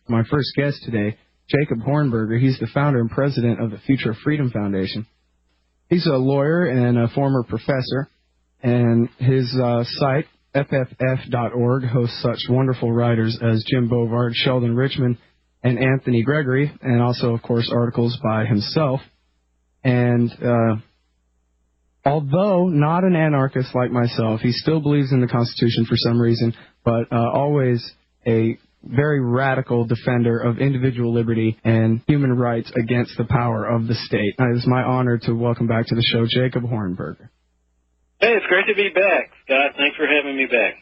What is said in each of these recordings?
My first guest today, Jacob Hornberger. He's the founder and president of the Future of Freedom Foundation. He's a lawyer and a former professor, and his site, fff.org, hosts such wonderful writers as Jim Bovard, Sheldon Richman, and Anthony Gregory, and also, of course, articles by himself. And although not an anarchist like myself, he still believes in the Constitution for some reason, but always a very radical defender of individual liberty and human rights against the power of the state. It is my honor to welcome back to the show Jacob Hornberger. Hey, it's great to be back, Scott. Thanks for having me back.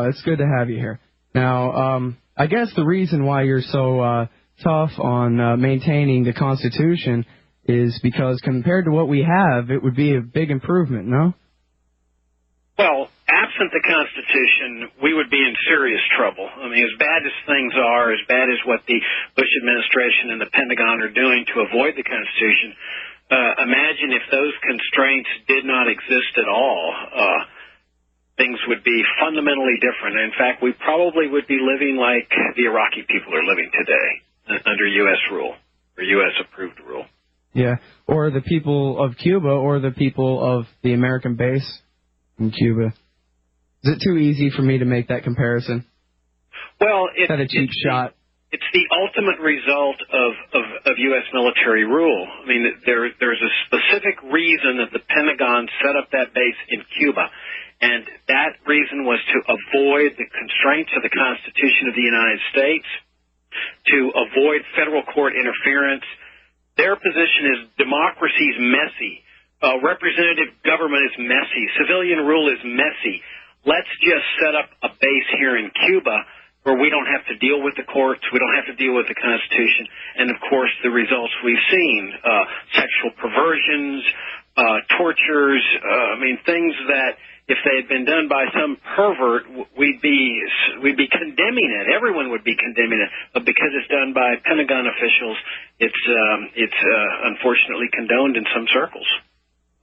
It's good to have you here. Now, I guess the reason why you're so tough on maintaining the Constitution is because compared to what we have, it would be a big improvement, no? Well, absent the Constitution, we would be in serious trouble. I mean, as bad as things are, as bad as what the Bush administration and the Pentagon are doing to avoid the Constitution, imagine if those constraints did not exist at all. Things would be fundamentally different. In fact, we probably would be living like the Iraqi people are living today, under U.S. rule, or U.S.-approved rule. Yeah, or the people of Cuba, or the people of the American base in Cuba. Is it too easy for me to make that comparison? Well, it's a cheap shot. It's the ultimate result of U.S. military rule. I mean, there's a specific reason that the Pentagon set up that base in Cuba, and that reason was to avoid the constraints of the Constitution of the United States, to avoid federal court interference. Their position is democracy is messy. Representative government is messy. Civilian rule is messy. Let's just set up a base here in Cuba where we don't have to deal with the courts, we don't have to deal with the Constitution, and, of course, the results we've seen, sexual perversions, tortures, things that if they had been done by some pervert, we'd be condemning it. Everyone would be condemning it. But because it's done by Pentagon officials, it's unfortunately condoned in some circles.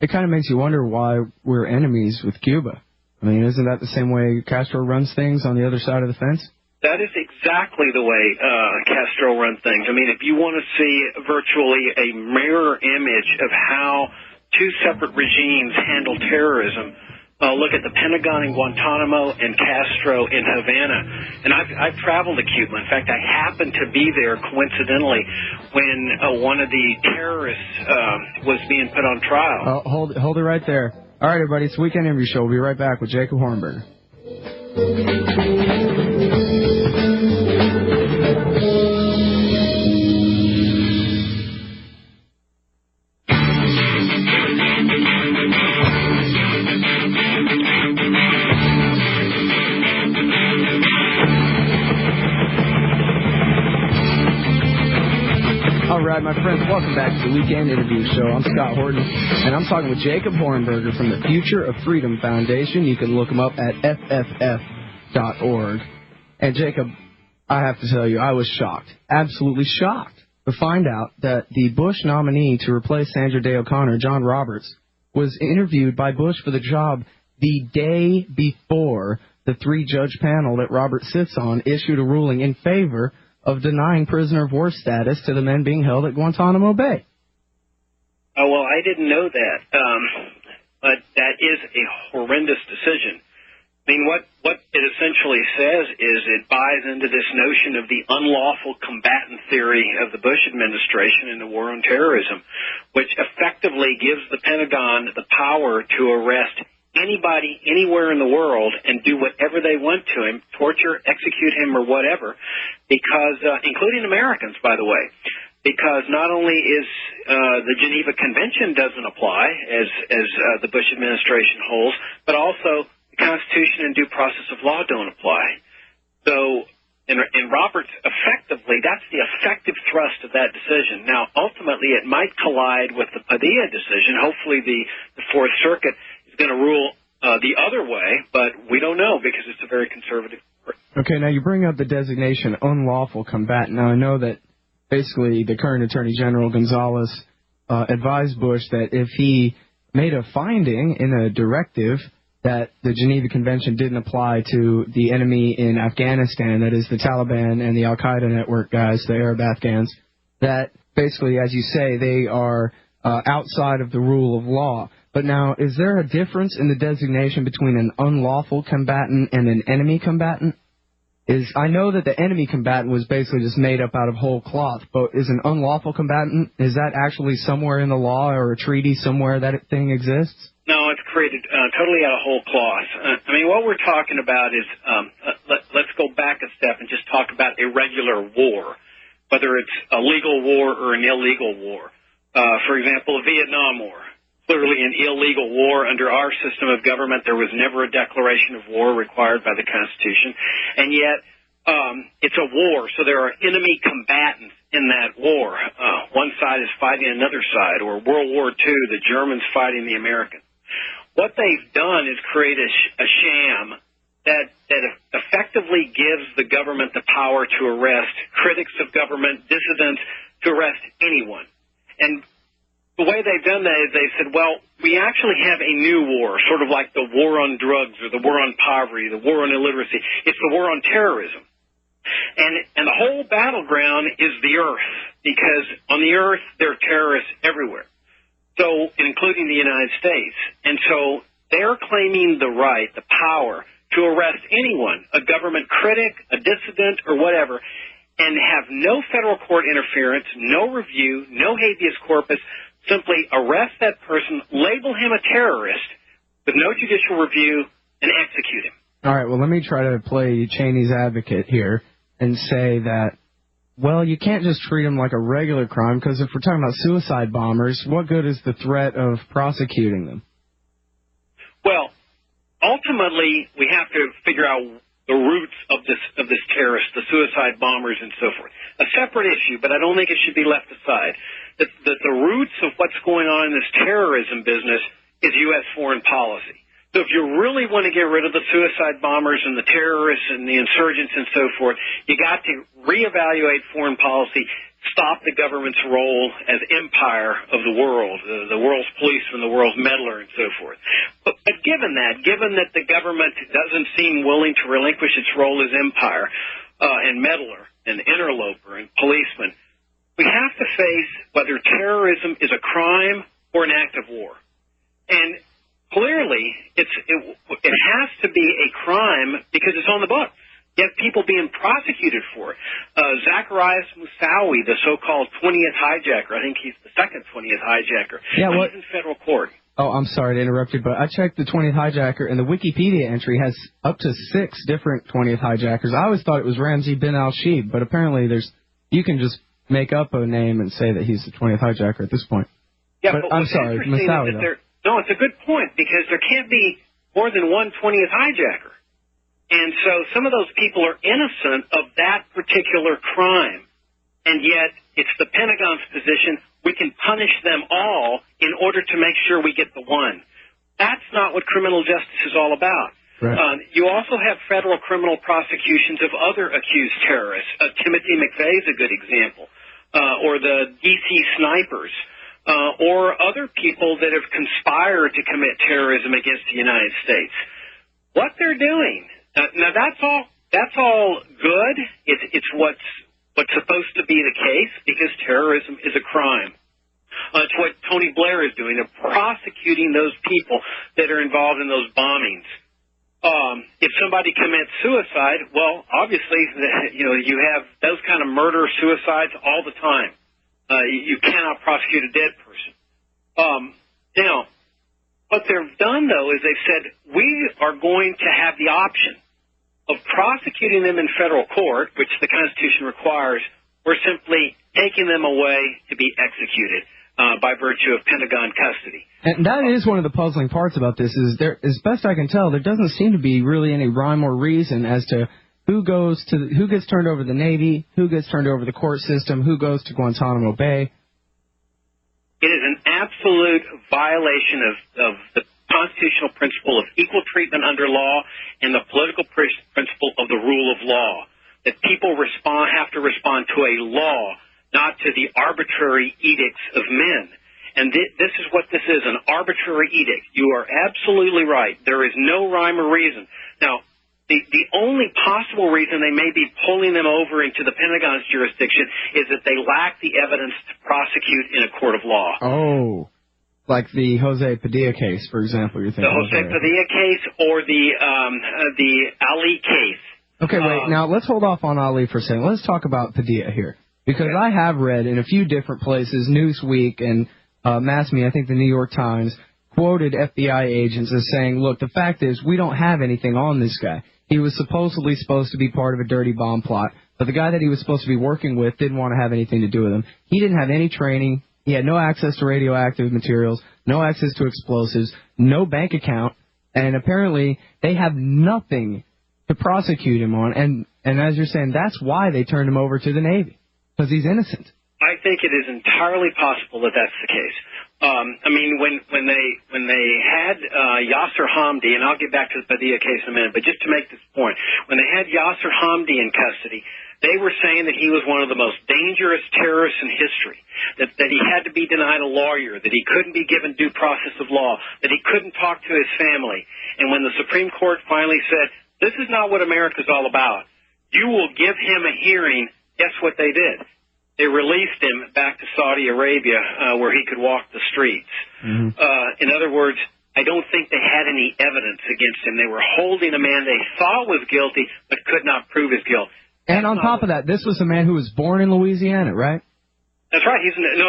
It kind of makes you wonder why we're enemies with Cuba. I mean, isn't that the same way Castro runs things on the other side of the fence? That is exactly the way Castro runs things. I mean, if you want to see virtually a mirror image of how two separate regimes handle terrorism, look at the Pentagon in Guantanamo and Castro in Havana. And I've traveled to Cuba. In fact, I happened to be there coincidentally when one of the terrorists was being put on trial. Hold it right there. All right, everybody, it's the Weekend Interview Show. We'll be right back with Jacob Hornberger. All right, my friends, welcome back to the Weekend Interview Show. I'm Scott Horton, and I'm talking with Jacob Hornberger from the Future of Freedom Foundation. You can look him up at fff.org. And Jacob, I have to tell you, I was shocked, absolutely shocked, to find out that the Bush nominee to replace Sandra Day O'Connor, John Roberts, was interviewed by Bush for the job the day before the three-judge panel that Roberts sits on issued a ruling in favor of denying prisoner of war status to the men being held at Guantanamo Bay. Oh, well, I didn't know that, but that is a horrendous decision. I mean, what it essentially says is it buys into this notion of the unlawful combatant theory of the Bush administration in the war on terrorism, which effectively gives the Pentagon the power to arrest anybody anywhere in the world and do whatever they want to him, torture, execute him, or whatever, because including Americans, by the way, because not only is the Geneva Convention doesn't apply, as the Bush administration holds, but also the Constitution and due process of law don't apply. So in Roberts, effectively, that's the effective thrust of that decision. Now, ultimately, it might collide with the Padilla decision. Hopefully the Fourth Circuit going to rule the other way, but we don't know because it's a very conservative court. Okay, now you bring up the designation unlawful combatant. Now, I know that basically the current Attorney General Gonzalez advised Bush that if he made a finding in a directive that the Geneva Convention didn't apply to the enemy in Afghanistan, that is the Taliban and the Al-Qaeda network guys, the Arab Afghans, that basically, as you say, they are outside of the rule of law. But now, is there a difference in the designation between an unlawful combatant and an enemy combatant? I know that the enemy combatant was basically just made up out of whole cloth, but is an unlawful combatant, is that actually somewhere in the law or a treaty somewhere that thing exists? No, it's created totally out of whole cloth. I mean, what we're talking about is, let's go back a step and just talk about a regular war, whether it's a legal war or an illegal war. For example, the Vietnam War. Clearly an illegal war under our system of government. There was never a declaration of war required by the Constitution. And yet, it's a war, so there are enemy combatants in that war. One side is fighting another side, or World War II, the Germans fighting the Americans. What they've done is create a sham that effectively gives the government the power to arrest critics of government, dissidents, to arrest anyone. And the way they've done that is they said, well, we actually have a new war, sort of like the war on drugs or the war on poverty, the war on illiteracy. It's the war on terrorism. And the whole battleground is the earth, because on the earth there are terrorists everywhere, so including the United States. And so they're claiming the right, the power, to arrest anyone, a government critic, a dissident, or whatever, and have no federal court interference, no review, no habeas corpus. Simply arrest that person, label him a terrorist with no judicial review, and execute him. All right, well, let me try to play Cheney's advocate here and say that, well, you can't just treat them like a regular crime, because if we're talking about suicide bombers, what good is the threat of prosecuting them? Well, ultimately, we have to figure out the roots of this terrorist, the suicide bombers, and so forth. A separate issue, but I don't think it should be left aside. That the roots of what's going on in this terrorism business is U.S. foreign policy. So if you really want to get rid of the suicide bombers and the terrorists and the insurgents and so forth, you got to reevaluate foreign policy, stop the government's role as empire of the world, the world's policeman, the world's meddler, and so forth. But given that the government doesn't seem willing to relinquish its role as empire and meddler and interloper and policeman, we have to face whether terrorism is a crime or an act of war. And clearly, it has to be a crime because it's on the books. You have people being prosecuted for it. Zacharias Moussaoui, the so-called 20th hijacker, I think he's the second 20th hijacker. Yeah, he's in federal court. Oh, I'm sorry to interrupt you, but I checked the 20th hijacker, and the Wikipedia entry has up to 6 different 20th hijackers. I always thought it was Ramzi bin al-Shib, but apparently you can just make up a name and say that he's the 20th hijacker at this point. Yeah, but I'm sorry, Moussaoui, no, it's a good point, because there can't be more than one 20th hijacker. And so some of those people are innocent of that particular crime, and yet it's the Pentagon's position we can punish them all in order to make sure we get the one. That's not what criminal justice is all about. Right. You also have federal criminal prosecutions of other accused terrorists. Timothy McVeigh is a good example, or the D.C. snipers, or other people that have conspired to commit terrorism against the United States. What they're doing, now that's all good. It's what's supposed to be the case, because terrorism is a crime. It's what Tony Blair is doing. They're prosecuting those people that are involved in those bombings. If somebody commits suicide, well, obviously, you have those kind of murder-suicides all the time. You cannot prosecute a dead person. Now, what they've done, though, is they've said, we are going to have the option of prosecuting them in federal court, which the Constitution requires, or simply taking them away to be executed by virtue of Pentagon custody. And that is one of the puzzling parts about this, is there, as best I can tell, there doesn't seem to be really any rhyme or reason as to who gets turned over to the Navy, who gets turned over to the court system, who goes to Guantanamo Bay. It is an absolute violation of the constitutional principle of equal treatment under law and the political principle of the rule of law, that people have to respond to a law, not to the arbitrary edicts of men. And this is what this is, an arbitrary edict. You are absolutely right. There is no rhyme or reason. Now, the only possible reason they may be pulling them over into the Pentagon's jurisdiction is that they lack the evidence to prosecute in a court of law. Oh, like the Jose Padilla case, for example. You're thinking the Jose Padilla case or the Ali case. Okay, wait. Now, let's hold off on Ali for a second. Let's talk about Padilla here. Because I have read in a few different places, Newsweek and Mass Media, I think the New York Times, quoted FBI agents as saying, look, the fact is we don't have anything on this guy. He was supposed to be part of a dirty bomb plot, but the guy that he was supposed to be working with didn't want to have anything to do with him. He didn't have any training. He had no access to radioactive materials, no access to explosives, no bank account, and apparently they have nothing to prosecute him on. And as you're saying, that's why they turned him over to the Navy, because he's innocent. I think it is entirely possible that that's the case. I mean, when they had Yasser Hamdi, and I'll get back to the Padilla case in a minute, but just to make this point, when they had Yasser Hamdi in custody, they were saying that he was one of the most dangerous terrorists in history, that he had to be denied a lawyer, that he couldn't be given due process of law, that he couldn't talk to his family. And when the Supreme Court finally said, this is not what America's all about, you will give him a hearing, guess what they did? They released him back to Saudi Arabia where he could walk the streets. Mm-hmm. In other words, I don't think they had any evidence against him. They were holding a man they thought was guilty but could not prove his guilt. And on top of that, this was a man who was born in Louisiana, right? That's right. No.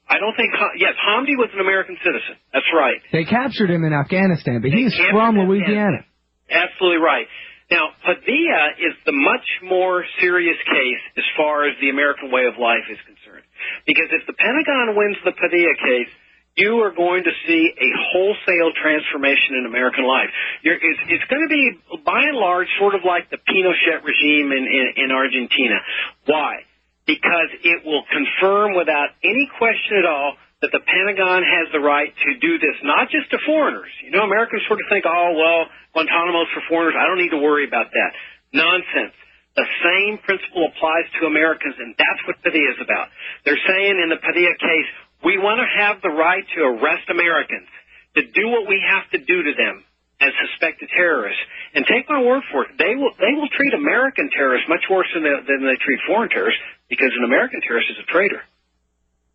I don't think. Yes, Hamdi was an American citizen. That's right. They captured him in Afghanistan, but he's from Louisiana. Absolutely right. Now, Padilla is the much more serious case as far as the American way of life is concerned. Because if the Pentagon wins the Padilla case, you are going to see a wholesale transformation in American life. It's going to be, by and large, sort of like the Pinochet regime in Argentina. Why? Because it will confirm without any question at all that the Pentagon has the right to do this, not just to foreigners. You know, Americans sort of think, oh, well, Guantanamo's for foreigners. I don't need to worry about that. Nonsense. The same principle applies to Americans, and that's what Padilla is about. They're saying in the Padilla case, we want to have the right to arrest Americans, to do what we have to do to them as suspected terrorists. And take my word for it, they will treat American terrorists much worse than they treat foreign terrorists, because an American terrorist is a traitor.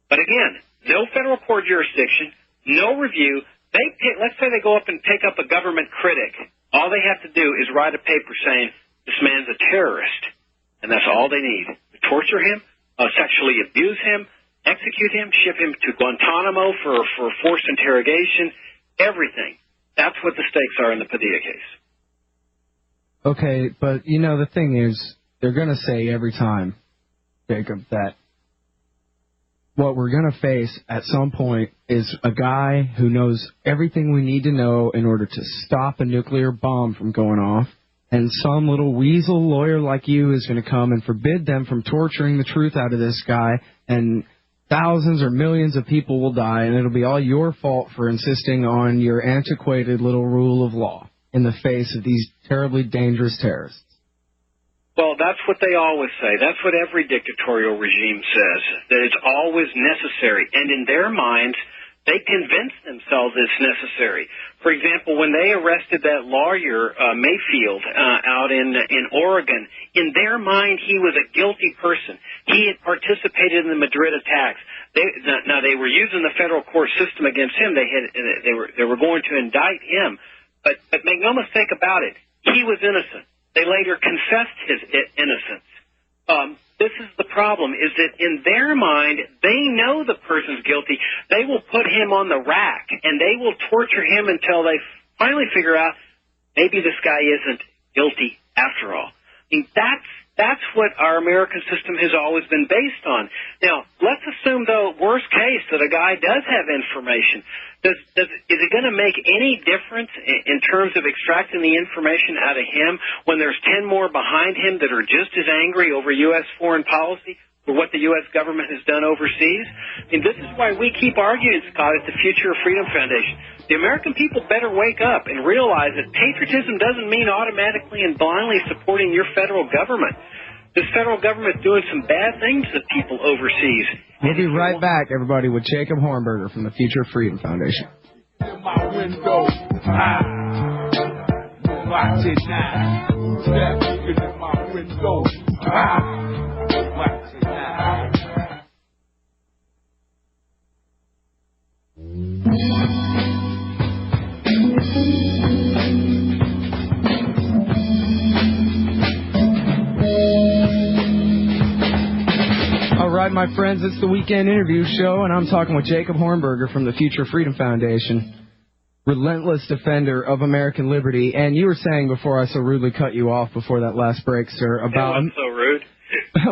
But again, no federal court jurisdiction, no review. Let's say they go up and pick up a government critic. All they have to do is write a paper saying, this man's a terrorist. And that's all they need. To torture him, sexually abuse him, execute him, ship him to Guantanamo for forced interrogation, everything. That's what the stakes are in the Padilla case. Okay, but, you know, the thing is, they're going to say every time, Jacob, that what we're going to face at some point is a guy who knows everything we need to know in order to stop a nuclear bomb from going off, and some little weasel lawyer like you is going to come and forbid them from torturing the truth out of this guy, and thousands or millions of people will die, and it'll be all your fault for insisting on your antiquated little rule of law in the face of these terribly dangerous terrorists. Well, that's what they always say. That's what every dictatorial regime says, that it's always necessary. And in their minds, they convince themselves it's necessary. For example, when they arrested that lawyer, Mayfield, out in Oregon, in their mind, he was a guilty person. He had participated in the Madrid attacks. Now, they were using the federal court system against him. They were going to indict him. But make no mistake about it, he was innocent. They later confessed his innocence. This is the problem, is that in their mind, they know the person's guilty. They will put him on the rack, and they will torture him until they finally figure out maybe this guy isn't guilty after all. I mean, that's what our American system has always been based on. Now, let's assume, though, worst case, that a guy does have information. Is it going to make any difference in terms of extracting the information out of him when there's 10 more behind him that are just as angry over U.S. foreign policy for what the U.S. government has done overseas? I mean, this is why we keep arguing, Scott, at the Future of Freedom Foundation. The American people better wake up and realize that patriotism doesn't mean automatically and blindly supporting your federal government. This federal government's doing some bad things to people overseas. We'll be right back, everybody, with Jacob Hornberger from the Future of Freedom Foundation. In my window, watch it now. Step in my window, watch it now. All right, my friends, it's the Weekend Interview Show, and I'm talking with Jacob Hornberger from the Future Freedom Foundation, relentless defender of American liberty. And you were saying before I so rudely cut you off before that last break, sir, about... It was so rude.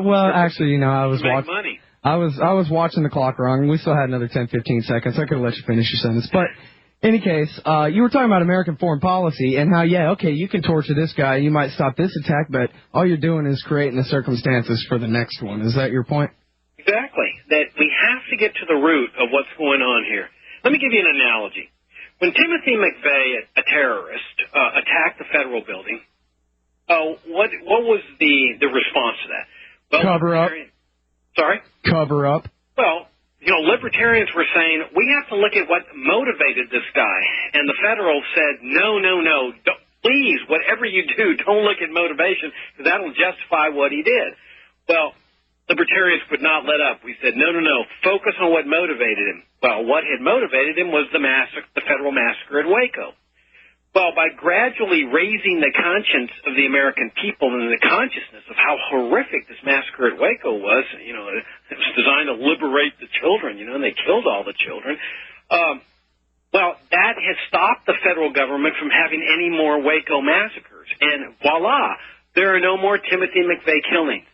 Well, actually, you know, I was watching money. I was watching the clock wrong, and we still had another 10, 15 seconds. I could have let you finish your sentence. But in any case, you were talking about American foreign policy and how, yeah, okay, you can torture this guy, you might stop this attack, but all you're doing is creating the circumstances for the next one. Is that your point? Exactly. That we have to get to the root of what's going on here. Let me give you an analogy. When Timothy McVeigh, a terrorist, attacked the federal building, what was the response to that? Well, cover up. Sorry? Cover up. Well, you know, libertarians were saying, we have to look at what motivated this guy. And the federals said, no. Please, whatever you do, don't look at motivation, because that'll justify what he did. Well, libertarians would not let up. We said, no. Focus on what motivated him. Well, what had motivated him was the federal massacre at Waco. Well, by gradually raising the conscience of the American people and the consciousness of how horrific this massacre at Waco was, you know, it was designed to liberate the children, you know, and they killed all the children. Well, that has stopped the federal government from having any more Waco massacres. And voila, there are no more Timothy McVeigh killings.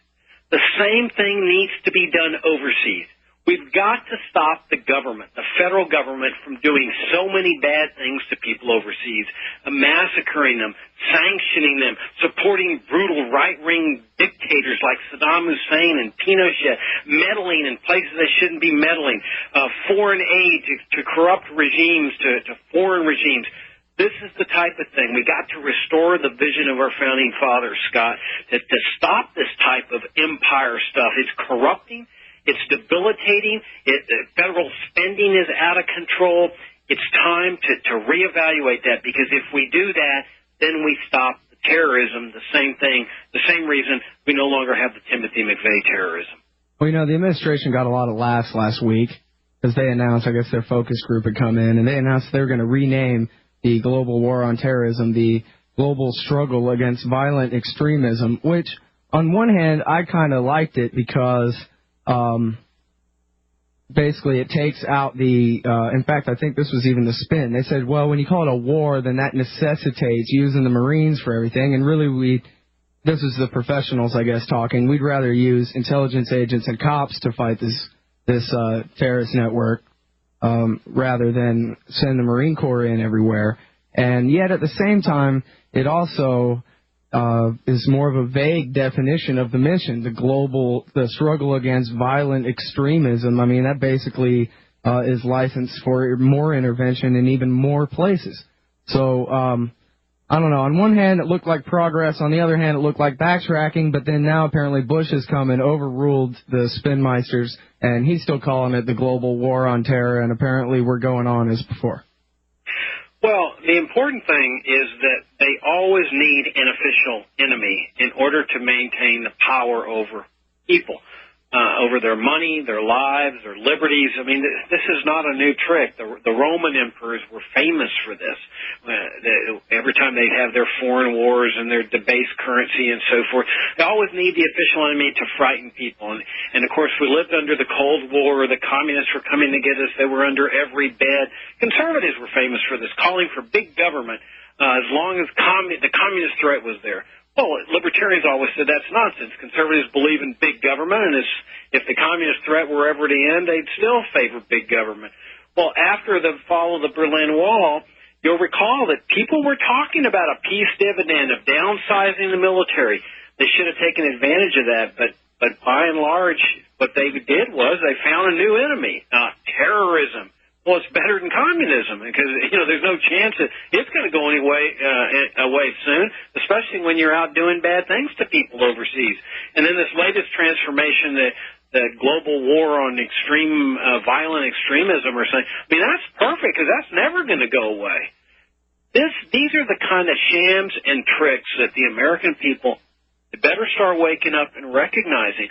The same thing needs to be done overseas. We've got to stop the government, the federal government, from doing so many bad things to people overseas, massacring them, sanctioning them, supporting brutal right-wing dictators like Saddam Hussein and Pinochet, meddling in places they shouldn't be meddling, foreign aid to corrupt regimes, to foreign regimes. This is the type of thing. We got to restore the vision of our founding fathers, Scott, to stop this type of empire stuff. It's corrupting. It's debilitating. Federal spending is out of control. It's time to reevaluate that, because if we do that, then we stop the terrorism, the same reason we no longer have the Timothy McVeigh terrorism. Well, you know, the administration got a lot of laughs last week because they announced, I guess their focus group had come in, and they announced they were going to rename the global war on terrorism the global struggle against violent extremism, which on one hand I kind of liked it because basically it takes out the, in fact, I think this was even the spin. They said, well, when you call it a war, then that necessitates using the Marines for everything. And really, this is the professionals, I guess, talking. We'd rather use intelligence agents and cops to fight this terrorist network rather than send the Marine Corps in everywhere. And yet at the same time, it also is more of a vague definition of the mission, the struggle against violent extremism. I mean, that basically is licensed for more intervention in even more places. So, I don't know. On one hand, it looked like progress. On the other hand, it looked like backtracking. But then now apparently Bush has come and overruled the spinmeisters, and he's still calling it the global war on terror, and apparently we're going on as before. Well, the important thing is that they always need an official enemy in order to maintain the power over people, over their money, their lives, their liberties. I mean, this is not a new trick. The Roman emperors were famous for this. Every time they'd have their foreign wars and their debased currency and so forth, they always need the official enemy to frighten people. And of course, we lived under the Cold War. The communists were coming to get us. They were under every bed. Conservatives were famous for this, calling for big government as long as the communist threat was there. Well, libertarians always said that's nonsense. Conservatives believe in big government, and if the communist threat were ever to end, they'd still favor big government. Well, after the fall of the Berlin Wall, you'll recall that people were talking about a peace dividend of downsizing the military. They should have taken advantage of that, but by and large, what they did was they found a new enemy, terrorism. well, it's better than communism because, there's no chance that it's going to go away soon, especially when you're out doing bad things to people overseas. And then this latest transformation, the global war on extreme violent extremism or something, I mean, that's perfect because that's never going to go away. These are the kind of shams and tricks that the American people better start waking up and recognizing.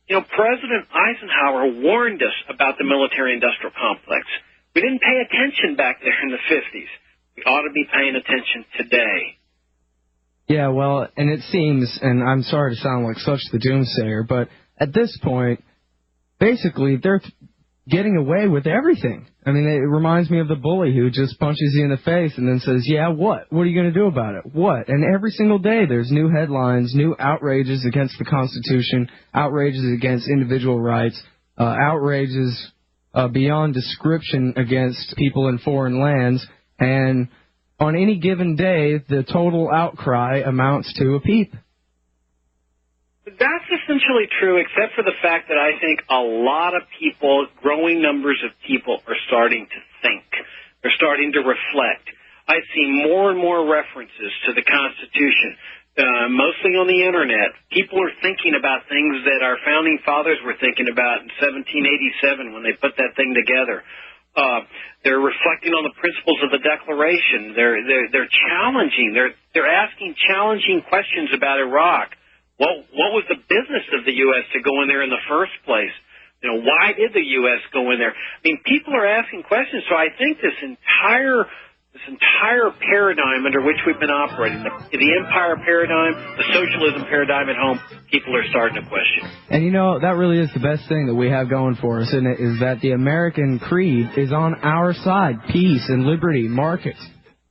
President Eisenhower warned us about the military-industrial complex. We didn't pay attention back there in the 50s. We ought to be paying attention today. Yeah, well, and it seems, and I'm sorry to sound like such the doomsayer, but at this point, basically, they're getting away with everything. I mean, it reminds me of the bully who just punches you in the face and then says, yeah, what? What are you going to do about it? What? And every single day there's new headlines, new outrages against the Constitution, outrages against individual rights, outrages beyond description against people in foreign lands, and on any given day, the total outcry amounts to a peep. That's essentially true, except for the fact that I think a lot of people, growing numbers of people, are starting to think. They're starting to reflect. I see more and more references to the Constitution, mostly on the Internet. People are thinking about things that our founding fathers were thinking about in 1787 when they put that thing together. They're reflecting on the principles of the Declaration. They're challenging. They're asking challenging questions about Iraq. What was the business of the U.S. to go in there in the first place? Why did the U.S. go in there? I mean, people are asking questions. So I think this entire paradigm under which we've been operating, the empire paradigm, the socialism paradigm at home, people are starting to question. And that really is the best thing that we have going for us, isn't it? Is that the American creed is on our side. Peace and liberty, markets,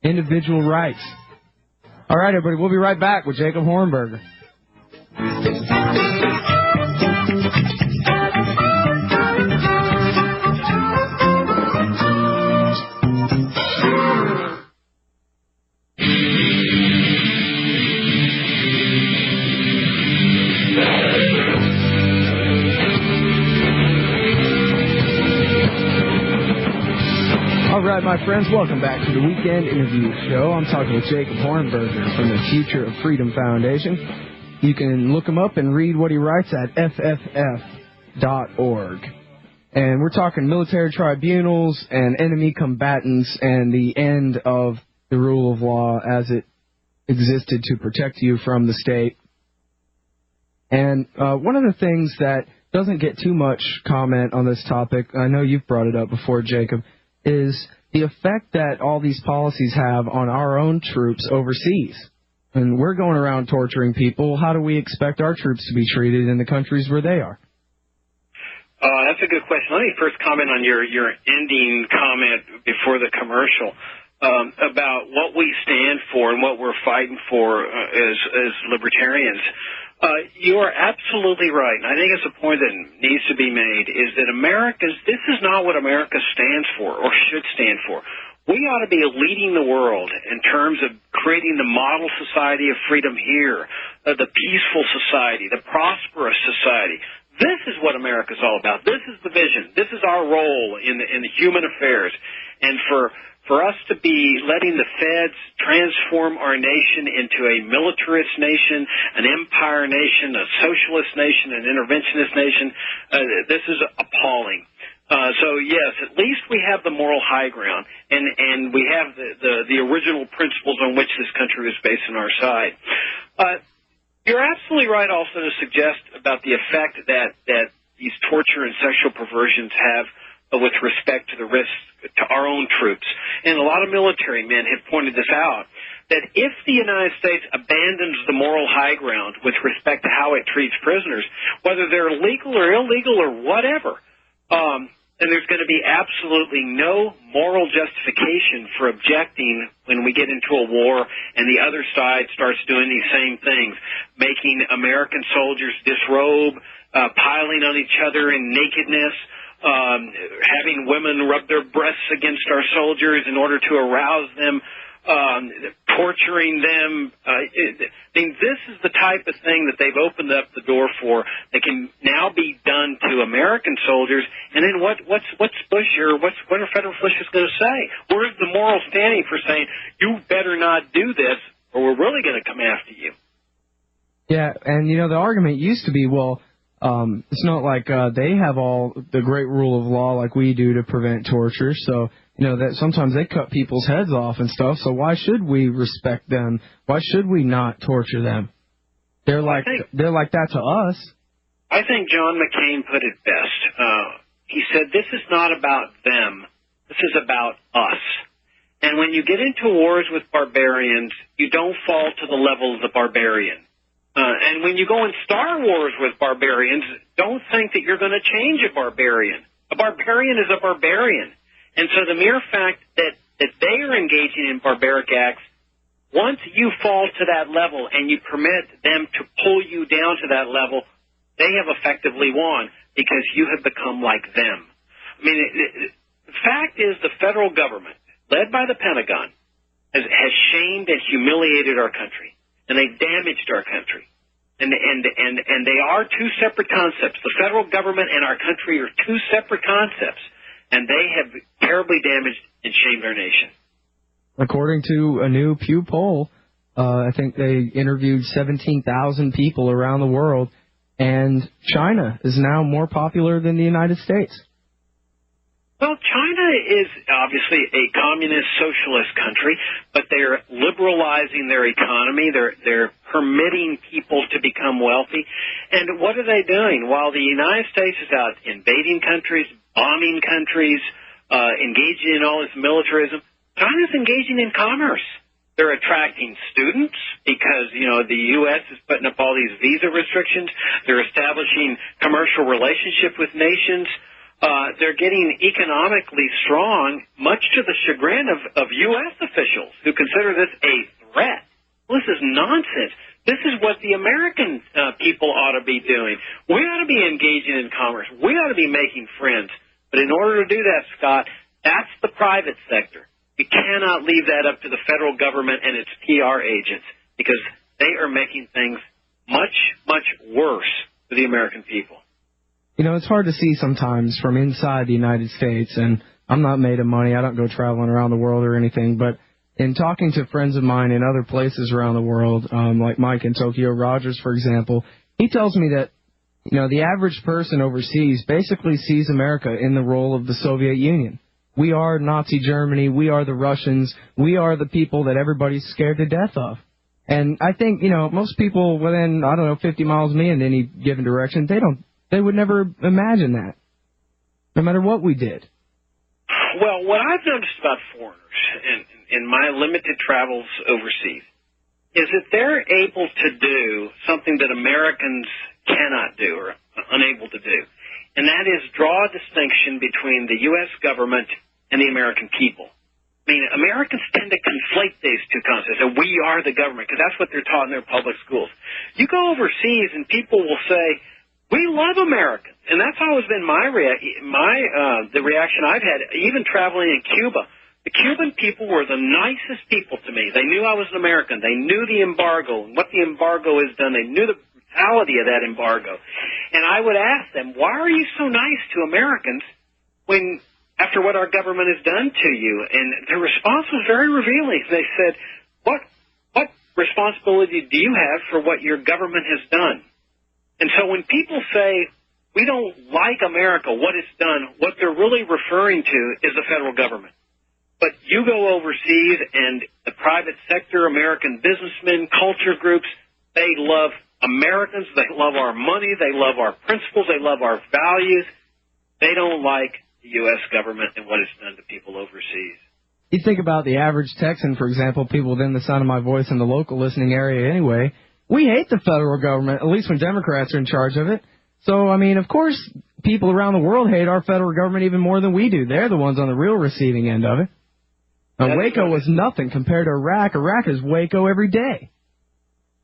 individual rights. All right, everybody, we'll be right back with Jacob Hornberger. All right, my friends, welcome back to the Weekend Interview Show. I'm talking with Jacob Hornberger from the Future of Freedom Foundation. You can look him up and read what he writes at fff.org. And we're talking military tribunals and enemy combatants and the end of the rule of law as it existed to protect you from the state. And one of the things that doesn't get too much comment on this topic, I know you've brought it up before, Jacob, is the effect that all these policies have on our own troops overseas. And we're going around torturing people. How do we expect our troops to be treated in the countries where they are? That's a good question. Let me first comment on your ending comment before the commercial about what we stand for and what we're fighting for as libertarians. You are absolutely right, and I think it's a point that needs to be made, is that this is not what America stands for or should stand for. We ought to be leading the world in terms of creating the model society of freedom here, the peaceful society, the prosperous society. This is what America's all about. This is the vision. This is our role in the human affairs. And for us to be letting the feds transform our nation into a militarist nation, an empire nation, a socialist nation, an interventionist nation, this is appalling. So yes, at least we have the moral high ground, and we have the original principles on which this country was based on our side. You're absolutely right also to suggest about the effect that these torture and sexual perversions have with respect to the risk to our own troops. And a lot of military men have pointed this out, that if the United States abandons the moral high ground with respect to how it treats prisoners, whether they're legal or illegal or whatever, and there's going to be absolutely no moral justification for objecting when we get into a war and the other side starts doing these same things, making American soldiers disrobe, piling on each other in nakedness, having women rub their breasts against our soldiers in order to arouse them. torturing them. I mean, this is the type of thing that they've opened up the door for. That can now be done to American soldiers. And then what's Bush or what are federal officials going to say? Where's the moral standing for saying you better not do this, or we're really going to come after you? Yeah, and the argument used to be, well, it's not like they have all the great rule of law like we do to prevent torture. So, that sometimes they cut people's heads off and stuff. So why should we respect them? Why should we not torture them? They're like that to us. I think John McCain put it best. He said, this is not about them. This is about us. And when you get into wars with barbarians, you don't fall to the level of the barbarian. And when you go in Star Wars with barbarians, don't think that you're going to change a barbarian. A barbarian is a barbarian. And so the mere fact that they are engaging in barbaric acts, once you fall to that level and you permit them to pull you down to that level, they have effectively won because you have become like them. I mean, the fact is the federal government, led by the Pentagon, has shamed and humiliated our country. And they've damaged our country. And they are two separate concepts. The federal government and our country are two separate concepts. And they have terribly damaged and shamed our nation. According to a new Pew poll, I think they interviewed 17,000 people around the world, and China is now more popular than the United States. Well, China is obviously a communist socialist country, but they're liberalizing their economy. They're permitting people to become wealthy. And what are they doing? While the United States is out invading countries, bombing countries, engaging in all this militarism, China's engaging in commerce. They're attracting students because, the U.S. is putting up all these visa restrictions. They're establishing commercial relationship with nations. They're getting economically strong, much to the chagrin of U.S. officials who consider this a threat. Well, this is nonsense. This is what the American people ought to be doing. We ought to be engaging in commerce. We ought to be making friends. But in order to do that, Scott, that's the private sector. You cannot leave that up to the federal government and its PR agents because they are making things much, much worse for the American people. It's hard to see sometimes from inside the United States, and I'm not made of money. I don't go traveling around the world or anything, but in talking to friends of mine in other places around the world, like Mike in Tokyo Rogers, for example, he tells me that, the average person overseas basically sees America in the role of the Soviet Union. We are Nazi Germany. We are the Russians. We are the people that everybody's scared to death of. And I think, most people within, 50 miles of me in any given direction, they would never imagine that, no matter what we did. Well, what I've noticed about foreigners in my limited travels overseas is that they're able to do something that Americans cannot do or unable to do, and that is draw a distinction between the U.S. government and the American people. I mean, Americans tend to conflate these two concepts, and we are the government, because that's what they're taught in their public schools. You go overseas, and people will say, we love Americans, and that's always been the reaction I've had, even traveling in Cuba. The Cuban people were the nicest people to me. They knew I was an American. They knew the embargo and what the embargo has done. They knew the brutality of that embargo. And I would ask them, why are you so nice to Americans after what our government has done to you? And their response was very revealing. They said, what responsibility do you have for what your government has done? And so when people say, we don't like America, what it's done, what they're really referring to is the federal government. But you go overseas and the private sector, American businessmen, culture groups, they love Americans, they love our money, they love our principles, they love our values. They don't like the U.S. government and what it's done to people overseas. You think about the average Texan, for example, people within the sound of my voice in the local listening area anyway. We hate the federal government, at least when Democrats are in charge of it. So, of course, people around the world hate our federal government even more than we do. They're the ones on the real receiving end of it. Now, Waco was nothing compared to Iraq. Iraq is Waco every day.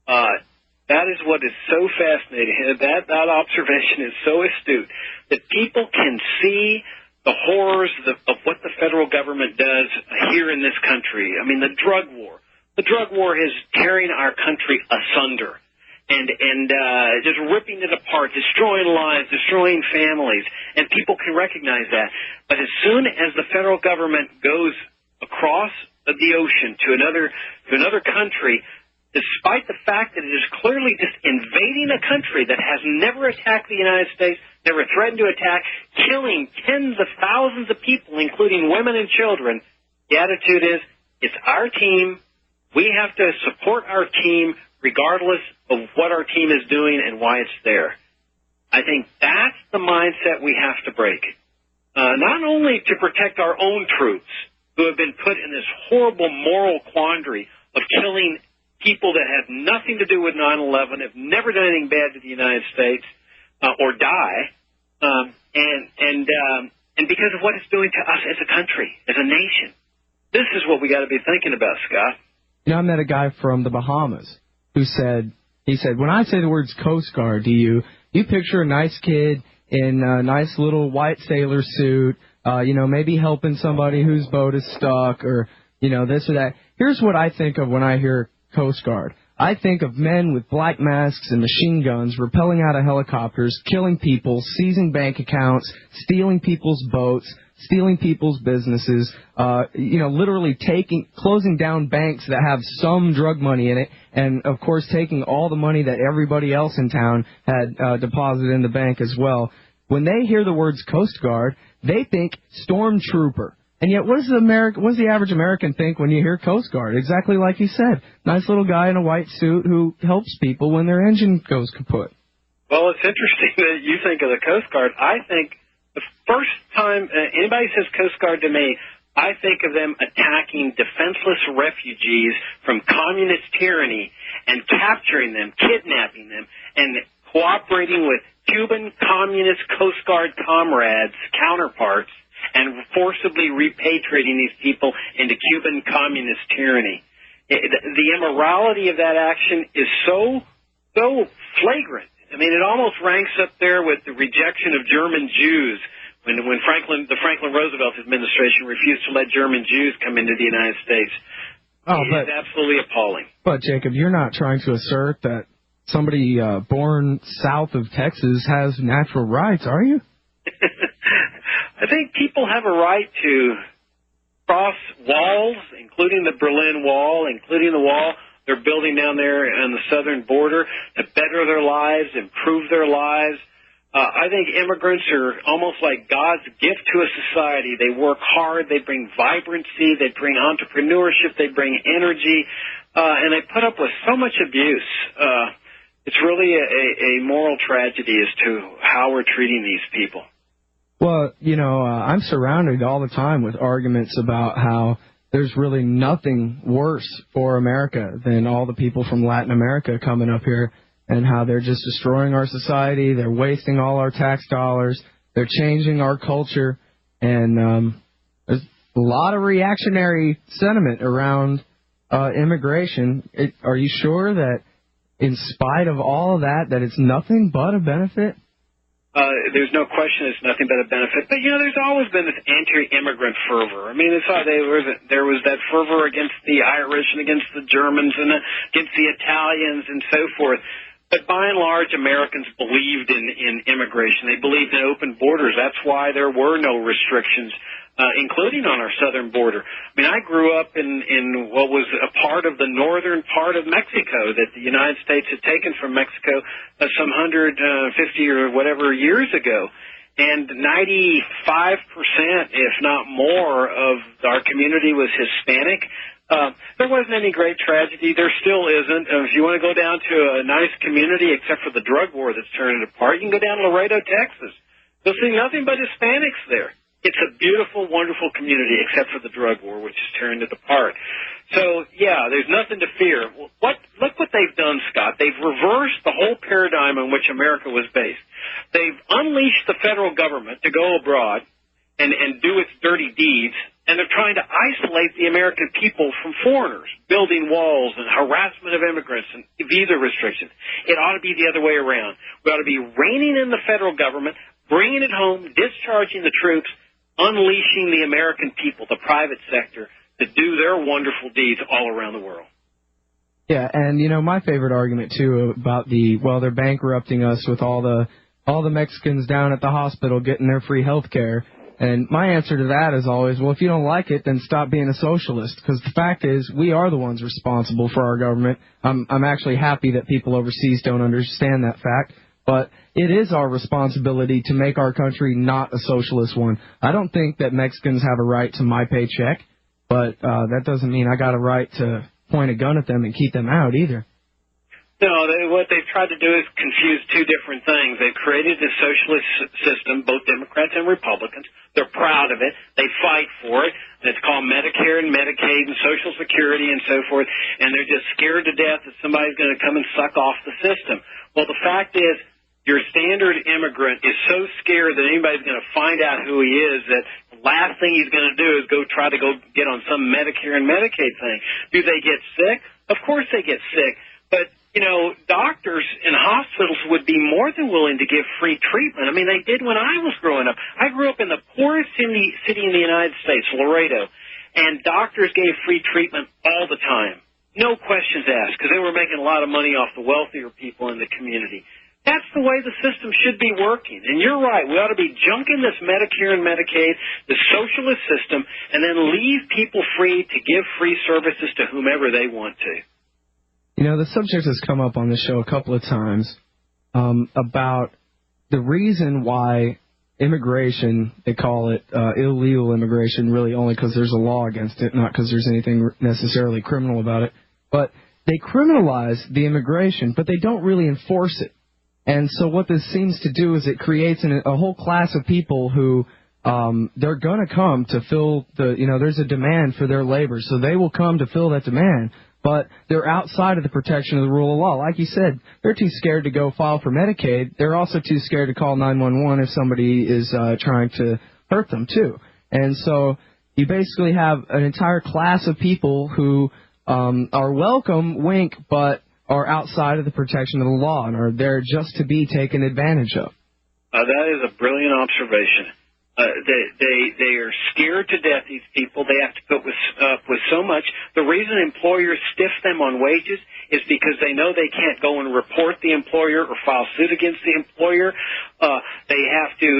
That is what is so fascinating. That observation is so astute that people can see the horrors of what the federal government does here in this country. I mean, the drug war. The drug war is tearing our country asunder and just ripping it apart, destroying lives, destroying families, and people can recognize that. But as soon as the federal government goes across the ocean to another country, despite the fact that it is clearly just invading a country that has never attacked the United States, never threatened to attack, killing tens of thousands of people, including women and children, the attitude is, it's our team. We have to support our team regardless of what our team is doing and why it's there. I think that's the mindset we have to break. Not only to protect our own troops who have been put in this horrible moral quandary of killing people that have nothing to do with 9/11, have never done anything bad to the United States or die, and because of what it's doing to us as a country, as a nation. This is what we got to be thinking about, Scott. You know, I met a guy from the Bahamas who said, when I say the words Coast Guard to you, you picture a nice kid in a nice little white sailor suit, maybe helping somebody whose boat is stuck or, this or that. Here's what I think of when I hear Coast Guard. I think of men with black masks and machine guns rappelling out of helicopters, killing people, seizing bank accounts, stealing people's boats, stealing people's businesses, literally closing down banks that have some drug money in it, and, of course, taking all the money that everybody else in town had deposited in the bank as well. When they hear the words Coast Guard, they think stormtrooper. And yet, what does the average American think when you hear Coast Guard? Exactly like you said. Nice little guy in a white suit who helps people when their engine goes kaput. Well, it's interesting that you think of the Coast Guard. I think the first time anybody says Coast Guard to me, I think of them attacking defenseless refugees from communist tyranny and capturing them, kidnapping them, and cooperating with Cuban communist Coast Guard counterparts, and forcibly repatriating these people into Cuban communist tyranny. The immorality of that action is so flagrant. I mean, it almost ranks up there with the rejection of German Jews when the Franklin Roosevelt administration refused to let German Jews come into the United States. It's absolutely appalling. But, Jacob, you're not trying to assert that somebody born south of Texas has natural rights, are you? I think people have a right to cross walls, including the Berlin Wall, including the wall they're building down there on the southern border, to better their lives, improve their lives. I think immigrants are almost like God's gift to a society. They work hard, they bring vibrancy, they bring entrepreneurship, they bring energy, and they put up with so much abuse. It's really a moral tragedy as to how we're treating these people. Well, I'm surrounded all the time with arguments about how there's really nothing worse for America than all the people from Latin America coming up here and how they're just destroying our society. They're wasting all our tax dollars. They're changing our culture. And there's a lot of reactionary sentiment around immigration. Are you sure that in spite of all of that it's nothing but a benefit? There's no question it's nothing but a benefit. But, there's always been this anti-immigrant fervor. I mean, there was that fervor against the Irish and against the Germans and against the Italians and so forth. But by and large, Americans believed in immigration. They believed in open borders. That's why there were no restrictions, including on our southern border. I mean, I grew up in what was a part of the northern part of Mexico that the United States had taken from Mexico some 150 or whatever years ago. And 95%, if not more, of our community was Hispanic. There wasn't any great tragedy. There still isn't. If you want to go down to a nice community, except for the drug war that's turning it apart, you can go down to Laredo, Texas. You'll see nothing but Hispanics there. It's a beautiful, wonderful community, except for the drug war, which is tearing it apart. So, yeah, there's nothing to fear. Look what they've done, Scott. They've reversed the whole paradigm on which America was based. They've unleashed the federal government to go abroad and do its dirty deeds, and they're trying to isolate the American people from foreigners, building walls and harassment of immigrants and visa restrictions. It ought to be the other way around. We ought to be reining in the federal government, bringing it home, discharging the troops, unleashing the American people, the private sector, to do their wonderful deeds all around the world. Yeah, and, my favorite argument, too, about they're bankrupting us with all the Mexicans down at the hospital getting their free health care. And my answer to that is always, well, if you don't like it, then stop being a socialist. Because the fact is, we are the ones responsible for our government. I'm actually happy that people overseas don't understand that fact. But it is our responsibility to make our country not a socialist one. I don't think that Mexicans have a right to my paycheck, but that doesn't mean I got a right to point a gun at them and keep them out either. No, what they've tried to do is confuse two different things. They've created a socialist system, both Democrats and Republicans. They're proud of it. They fight for it. It's called Medicare and Medicaid and Social Security and so forth, and they're just scared to death that somebody's going to come and suck off the system. Well, the fact is, your standard immigrant is so scared that anybody's going to find out who he is that the last thing he's going to do is try to go get on some Medicare and Medicaid thing. Do they get sick? Of course they get sick. But, doctors in hospitals would be more than willing to give free treatment. I mean, they did when I was growing up. I grew up in the poorest city in the United States, Laredo, and doctors gave free treatment all the time. No questions asked, because they were making a lot of money off the wealthier people in the community. That's the way the system should be working. And you're right. We ought to be junking this Medicare and Medicaid, the socialist system, and then leave people free to give free services to whomever they want to. The subject has come up on the show a couple of times about the reason why immigration, they call it illegal immigration, really only because there's a law against it, not because there's anything necessarily criminal about it. But they criminalize the immigration, but they don't really enforce it. And so what this seems to do is it creates a whole class of people who they're going to come to fill there's a demand for their labor, so they will come to fill that demand. But they're outside of the protection of the rule of law. Like you said, they're too scared to go file for Medicaid. They're also too scared to call 911 if somebody is trying to hurt them, too. And so you basically have an entire class of people who are welcome, wink, but are outside of the protection of the law and are there just to be taken advantage of. That is a brilliant observation. They are scared to death, these people. They have to put up with so much. The reason employers stiff them on wages is because they know they can't go and report the employer or file suit against the employer. They have to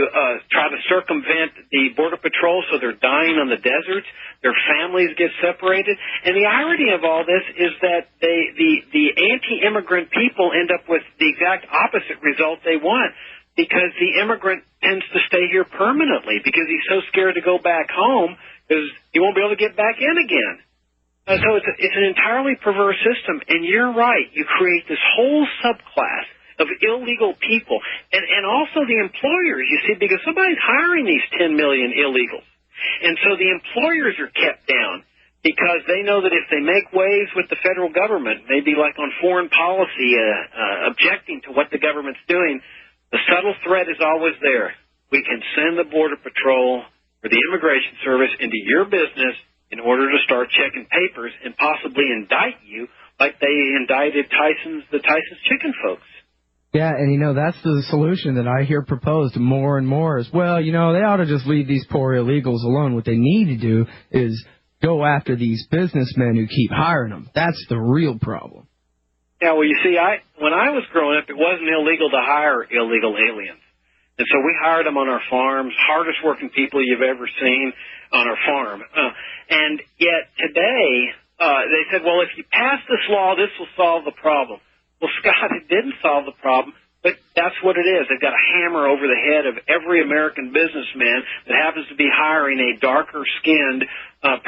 try to circumvent the Border Patrol, so they're dying on the deserts. Their families get separated. And the irony of all this is that the anti-immigrant people end up with the exact opposite result they want, because the immigrant tends to stay here permanently because he's so scared to go back home because he won't be able to get back in again. So it's an entirely perverse system. And you're right. You create this whole subclass of illegal people and also the employers, you see, because somebody's hiring these 10 million illegals. And so the employers are kept down because they know that if they make waves with the federal government, maybe like on foreign policy, objecting to what the government's doing, the subtle threat is always there. We can send the Border Patrol or the Immigration Service into your business in order to start checking papers and possibly indict you like they indicted the Tyson's Chicken folks. Yeah, and that's the solution that I hear proposed more and more is, well, they ought to just leave these poor illegals alone. What they need to do is go after these businessmen who keep hiring them. That's the real problem. Yeah, well, you see, when I was growing up, it wasn't illegal to hire illegal aliens. And so we hired them on our farms, hardest working people you've ever seen on our farm. And yet today, they said, well, if you pass this law, this will solve the problem. Well, Scott, it didn't solve the problem, but that's what it is. They've got a hammer over the head of every American businessman that happens to be hiring a darker-skinned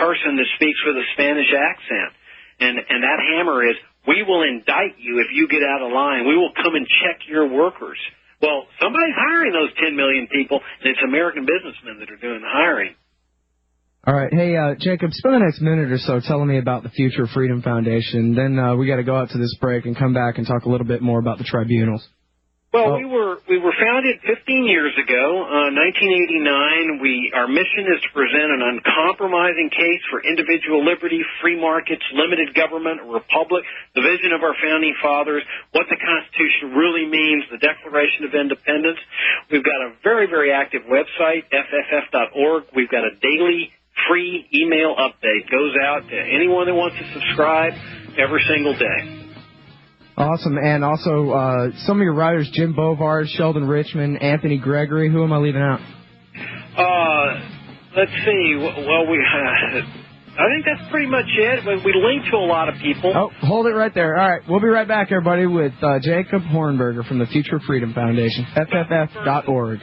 person that speaks with a Spanish accent. And that hammer is, we will indict you if you get out of line. We will come and check your workers. Well, somebody's hiring those 10 million people, and it's American businessmen that are doing the hiring. All right. Hey, Jacob, spend the next minute or so telling me about the Future Freedom Foundation. Then we got to go out to this break and come back and talk a little bit more about the tribunals. Well, we were founded 15 years ago, 1989. Our mission is to present an uncompromising case for individual liberty, free markets, limited government, a republic, the vision of our founding fathers, what the Constitution really means, the Declaration of Independence. We've got a very, very active website, fff.org. We've got a daily free email update. Goes out to anyone that wants to subscribe every single day. Awesome. And also, some of your writers, Jim Bovard, Sheldon Richman, Anthony Gregory. Who am I leaving out? Let's see. Well, I think that's pretty much it. We link to a lot of people. Oh, hold it right there. All right. We'll be right back, everybody, with Jacob Hornberger from the Future Freedom Foundation, fff.org.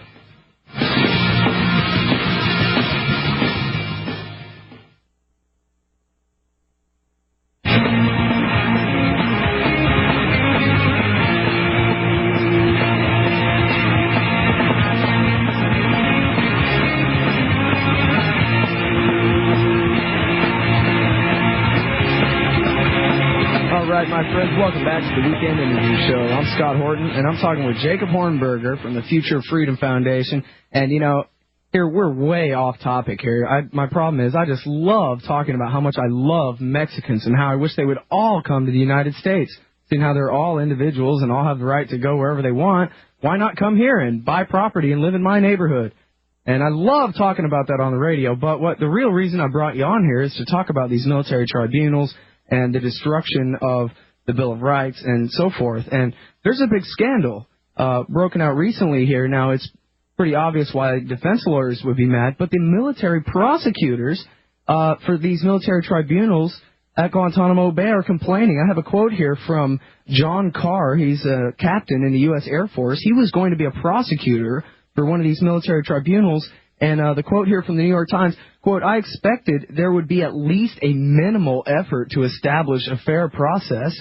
My friends, welcome back to the Weekend Interview Show. I'm Scott Horton, and I'm talking with Jacob Hornberger from the Future Freedom Foundation. And, you know, here we're way off topic here. My problem is I just love talking about how much I love Mexicans and how I wish they would all come to the United States. Seeing how they're all individuals and all have the right to go wherever they want, why not come here and buy property and live in my neighborhood? And I love talking about that on the radio, but the real reason I brought you on here is to talk about these military tribunals and the destruction of the Bill of Rights and so forth. And there's a big scandal broken out recently here. Now, it's pretty obvious why defense lawyers would be mad, but the military prosecutors for these military tribunals at Guantanamo Bay are complaining. I have a quote here from John Carr. He's a captain in the U.S. Air Force. He was going to be a prosecutor for one of these military tribunals. And the quote here from the New York Times, quote, "I expected there would be at least a minimal effort to establish a fair process."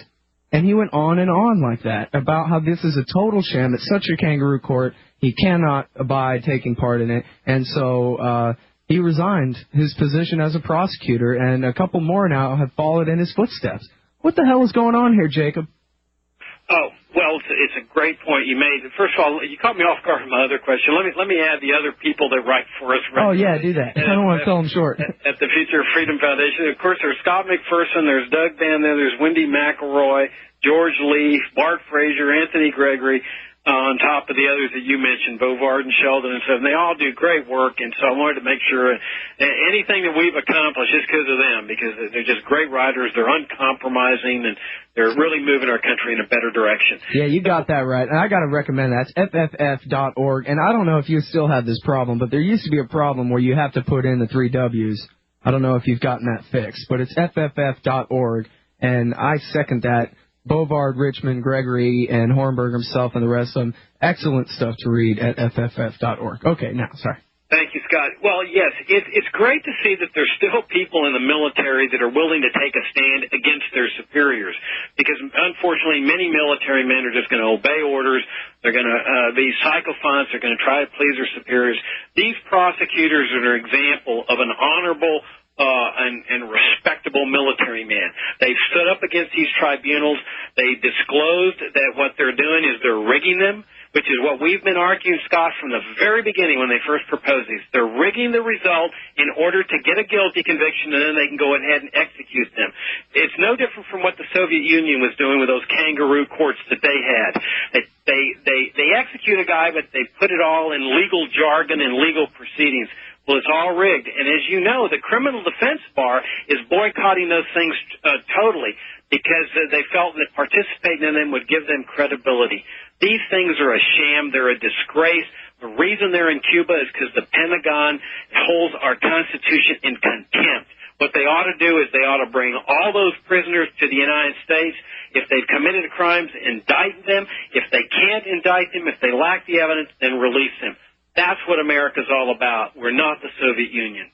And he went on and on like that about how this is a total sham. It's such a kangaroo court. He cannot abide taking part in it. And so he resigned his position as a prosecutor, and a couple more now have followed in his footsteps. What the hell is going on here, Jacob? Oh, well, it's a great point you made. First of all, you caught me off guard with my other question. Let me add the other people that write for us. Oh, yeah, do that. I don't want to sell them short. At the Future Freedom Foundation. Of course, there's Scott McPherson, there's Doug Van, there's Wendy McElroy, George Lee, Bart Frazier, Anthony Gregory, on top of the others that you mentioned, Bovard and Sheldon and stuff. And they all do great work, and so I wanted to make sure anything that we've accomplished is because of them, because they're just great writers. They're uncompromising, and they're really moving our country in a better direction. Yeah, you got that right. And I got to recommend that. It's fff.org. And I don't know if you still have this problem, but there used to be a problem where you have to put in the 3 W's. I don't know if you've gotten that fixed, but it's fff.org, and I second that. Bovard, Richmond, Gregory, and Hornberger himself and the rest of them. Excellent stuff to read at fff.org. Okay, now, sorry. Thank you, Scott. Well, yes, it's great to see that there's still people in the military that are willing to take a stand against their superiors, because unfortunately many military men are just going to obey orders. They're going to be sycophants. They're going to try to please their superiors. These prosecutors are an example of an honorable and respectable military man. They've stood up against these tribunals. They disclosed that what they're doing is they're rigging them, which is what we've been arguing, Scott, from the very beginning when they first proposed these. They're rigging the result in order to get a guilty conviction, and then they can go ahead and execute them. It's no different from what the Soviet Union was doing with those kangaroo courts that they had. They execute a guy, but they put it all in legal jargon and legal proceedings. Well, it's all rigged. And as you know, the criminal defense bar is boycotting those things totally, because they felt that participating in them would give them credibility. These things are a sham. They're a disgrace. The reason they're in Cuba is because the Pentagon holds our Constitution in contempt. What they ought to do is they ought to bring all those prisoners to the United States. If they've committed crimes, indict them. If they can't indict them, if they lack the evidence, then release them. That's what America's all about. We're not the Soviet Union.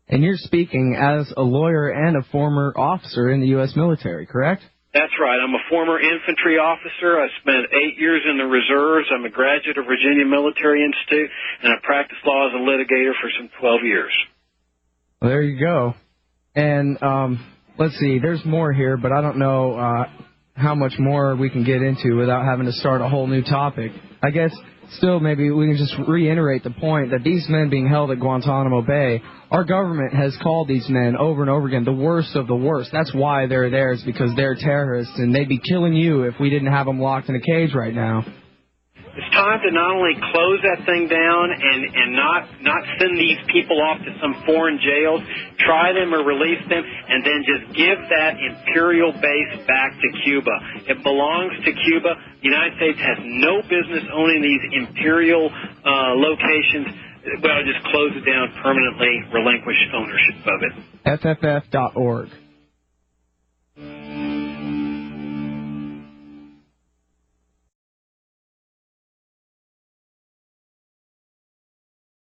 And you're speaking as a lawyer and a former officer in the U.S. military, correct? That's right. I'm a former infantry officer. I spent 8 years in the reserves. I'm a graduate of Virginia Military Institute, and I practiced law as a litigator for some 12 years. Well, there you go. And let's see, there's more here, but I don't know how much more we can get into without having to start a whole new topic. I guess still maybe we can just reiterate the point that these men being held at Guantanamo Bay, our government has called these men over and over again the worst of the worst. That's why they're there, is because they're terrorists, and they'd be killing you if we didn't have them locked in a cage right now. It's time to not only close that thing down and not send these people off to some foreign jails, try them or release them, and then just give that imperial base back to Cuba. It belongs to Cuba. The United States has no business owning these imperial locations. Well, just close it down permanently, relinquish ownership of it. FFF.org.